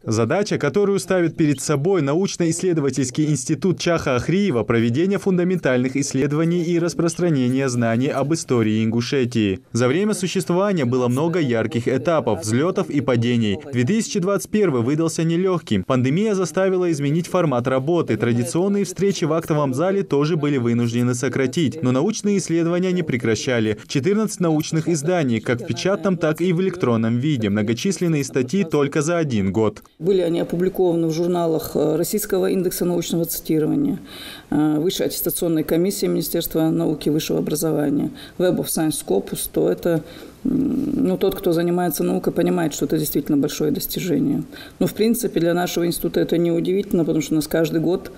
Задача, которую ставит перед собой научно-исследовательский институт Чаха Охриева, проведение фундаментальных исследований и распространение знаний об истории Ингушетии. За время существования было много ярких этапов, взлетов и падений. 2021 выдался нелегким. Пандемия заставила изменить формат работы. Традиционные встречи в актовом зале тоже были вынуждены сократить. Но научные исследования не прекращали. 14 научных изданий, как в печатном, так и в электронном виде. Многочисленные статьи только за 1 год. Были они опубликованы в журналах Российского индекса научного цитирования, Высшей аттестационной комиссии Министерства науки и высшего образования, Web of Science Scopus, то это тот, кто занимается наукой, понимает, что это действительно большое достижение. Но, в принципе, для нашего института это не удивительно, потому что у нас каждый год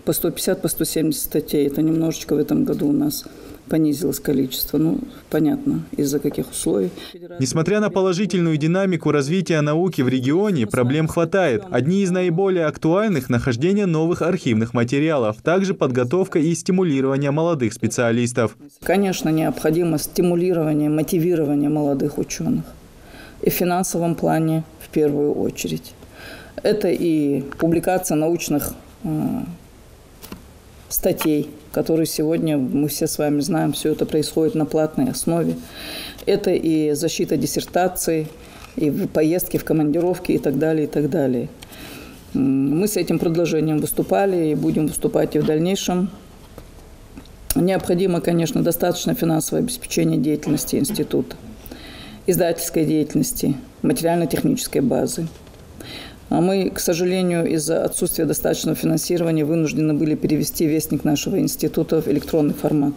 по 150, по 170 статей. Это немножечко в этом году у нас понизилось количество. Понятно, из-за каких условий. Несмотря на положительную динамику развития науки в регионе, проблем хватает. Одни из наиболее актуальных – нахождение новых архивных материалов, также подготовка и стимулирование молодых специалистов. Конечно, необходимо стимулирование, мотивирование молодых ученых. И в финансовом плане в первую очередь. Это и публикация научных статей, которые сегодня, мы все с вами знаем, все это происходит на платной основе. Это и защита диссертаций, и поездки в командировки и так далее, и так далее. Мы с этим предложением выступали и будем выступать и в дальнейшем. Необходимо, конечно, достаточно финансовое обеспечение деятельности института, издательской деятельности, материально-технической базы. А мы, к сожалению, из-за отсутствия достаточного финансирования вынуждены были перевести вестник нашего института в электронный формат.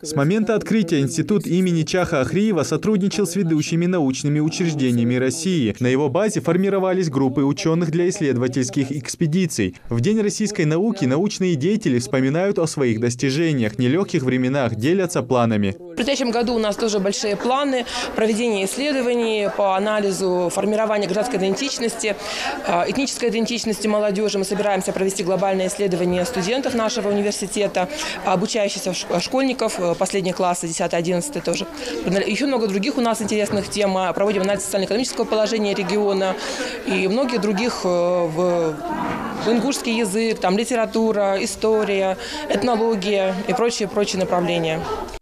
С момента открытия институт имени Чаха Охриева сотрудничал с ведущими научными учреждениями России. На его базе формировались группы ученых для исследовательских экспедиций. В День российской науки научные деятели вспоминают о своих достижениях, нелегких временах, делятся планами. В предстоящем году у нас тоже большие планы проведения исследований по анализу формирования гражданской идентичности, этнической идентичности молодежи. Мы собираемся провести глобальное исследование студентов нашего университета, обучающихся школьников, последние классы, 10-11 тоже. Еще много других у нас интересных тем. Проводим анализ социально-экономического положения региона и многих других в ингушский язык, там литература, история, этнология и прочие направления.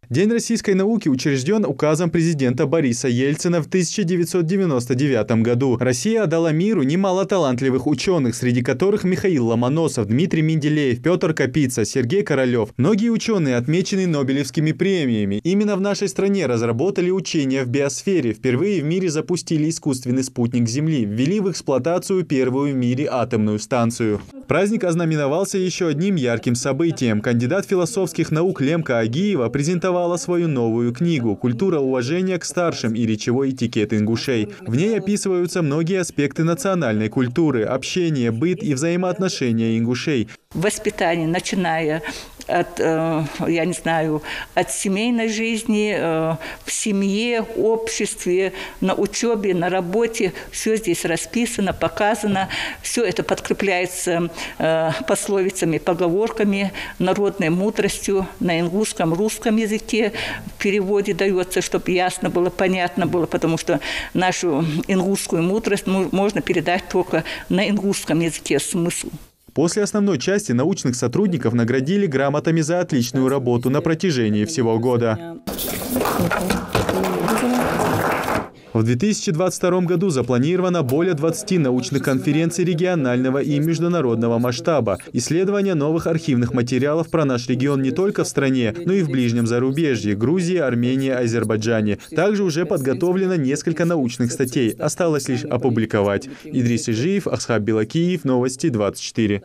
День российской науки учрежден указом президента Бориса Ельцина в 1999 году. Россия отдала миру немало талантливых ученых, среди которых Михаил Ломоносов, Дмитрий Менделеев, Петр Капица, Сергей Королев. Многие ученые отмечены Нобелевскими премиями. Именно в нашей стране разработали учения в биосфере. Впервые в мире запустили искусственный спутник Земли, ввели в эксплуатацию первую в мире атомную станцию. Праздник ознаменовался еще одним ярким событием. Кандидат философских наук Лемка Агиева презентовала свою новую книгу «Культура уважения к старшим и речевой этикет ингушей». В ней описываются многие аспекты национальной культуры, общение, быт и взаимоотношения ингушей. Воспитание, начиная от, от семейной жизни, в семье, обществе, на учебе, на работе. Все здесь расписано, показано. Все это подкрепляется пословицами, поговорками, народной мудростью на ингушском, русском языке. В переводе дается, чтобы ясно было, понятно было, потому что нашу ингушскую мудрость можно передать только на ингушском языке смысл. После основной части научных сотрудников наградили грамотами за отличную работу на протяжении всего года. В 2022 году запланировано более 20 научных конференций регионального и международного масштаба. Исследование новых архивных материалов про наш регион не только в стране, но и в ближнем зарубежье – Грузии, Армении, Азербайджане. Также уже подготовлено несколько научных статей. Осталось лишь опубликовать. Идрис Ижиев, Асхаб Белакиев, Новости 24.